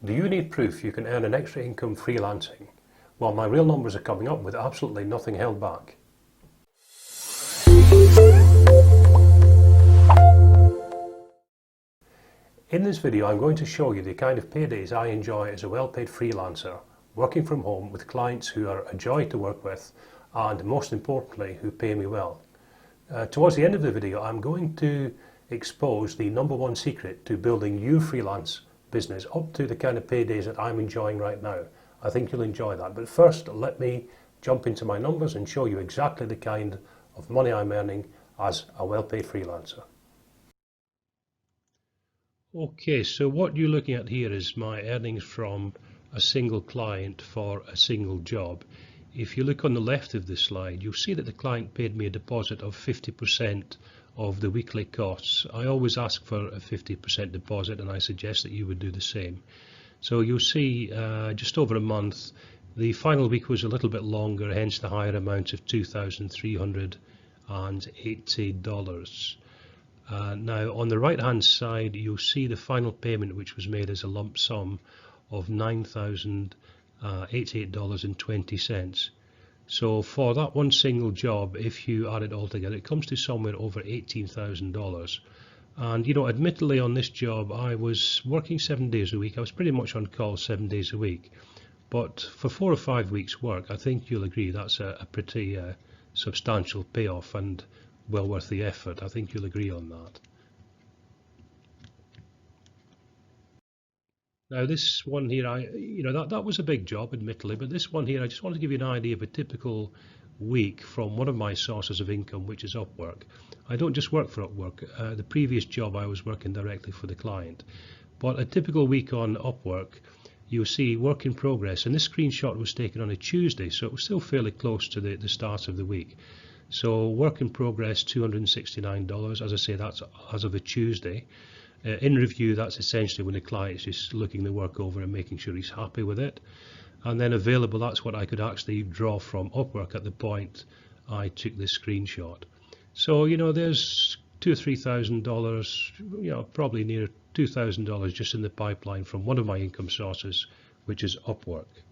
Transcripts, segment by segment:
Do you need proof you can earn an extra income freelancing? Well, my real numbers are coming up with absolutely nothing held back. In this video, I'm going to show you the kind of paydays I enjoy as a well-paid freelancer, working from home with clients who are a joy to work with and, most importantly, who pay me well. Towards the end of the video, I'm going to expose the #1 secret to building your freelance business up to the kind of paydays that I'm enjoying right now. I think you'll enjoy that. But first, let me jump into my numbers and show you exactly the kind of money I'm earning as a well-paid freelancer. Okay, so what you're looking at here is my earnings from a single client for a single job. If you look on the left of this slide, you'll see that the client paid me a deposit of 50% of the weekly costs. I always ask for a 50% deposit, and I suggest that you would do the same. So you'll see just over a month, the final week was a little bit longer, hence the higher amount of $2,380. Now on the right hand side, you'll see the final payment, which was made as a lump sum of $9,088.20. So for that one single job, if you add it all together, it comes to somewhere over $18,000. And you know, admittedly on this job, I was working 7 days a week. I was pretty much on call 7 days a week. But for 4 or 5 weeks work, I think you'll agree that's a pretty substantial payoff and well worth the effort. I think you'll agree on that. Now this one here, that was a big job, admittedly, but this one here, I just want to give you an idea of a typical week from one of my sources of income, which is Upwork. I don't just work for Upwork. The previous job I was working directly for the client. But a typical week on Upwork, you'll see work in progress, and this screenshot was taken on a Tuesday, so it was still fairly close to the start of the week. So work in progress, $269. As I say, that's as of a Tuesday. In review, that's essentially when the client's just looking the work over and making sure he's happy with it. And then available, that's what I could actually draw from Upwork at the point I took this screenshot. So, you know, there's $2,000 or $3,000, you know, probably near $2,000 just in the pipeline from one of my income sources, which is Upwork.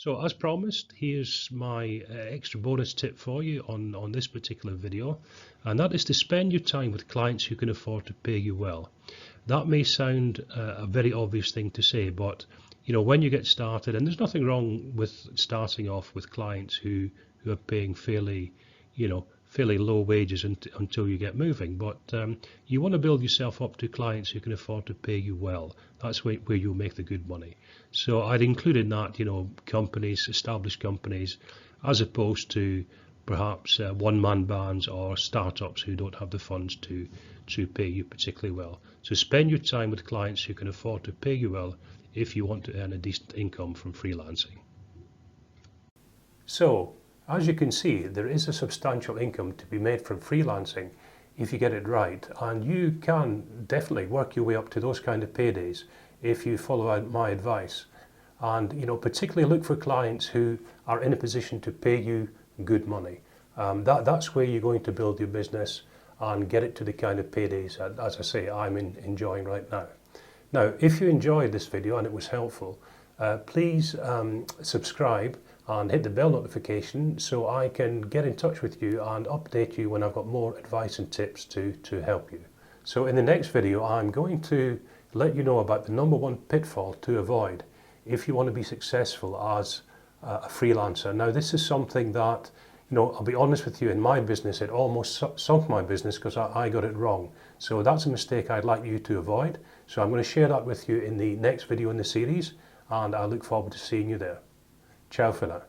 So as promised, here's my extra bonus tip for you on this particular video, and that is to spend your time with clients who can afford to pay you well. That may sound a very obvious thing to say, but you know, when you get started, and there's nothing wrong with starting off with clients who are paying fairly low wages until you get moving, but you want to build yourself up to clients who can afford to pay you well. That's where you'll make the good money. So I'd include in that, you know, companies, established companies, as opposed to perhaps one-man bands or startups who don't have the funds to pay you particularly well. So spend your time with clients who can afford to pay you well if you want to earn a decent income from freelancing. So, as you can see, there is a substantial income to be made from freelancing if you get it right, and you can definitely work your way up to those kind of paydays if you follow my advice. And you know, particularly look for clients who are in a position to pay you good money. That's where you're going to build your business and get it to the kind of paydays that, as I say, I'm enjoying right now. Now, if you enjoyed this video and it was helpful, please subscribe and hit the bell notification so I can get in touch with you and update you when I've got more advice and tips to help you. So in the next video, I'm going to let you know about the #1 pitfall to avoid if you want to be successful as a freelancer. Now, this is something that, you know, I'll be honest with you, in my business, it almost sunk my business because I got it wrong. So that's a mistake I'd like you to avoid. So I'm going to share that with you in the next video in the series, and I look forward to seeing you there. Ciao for now.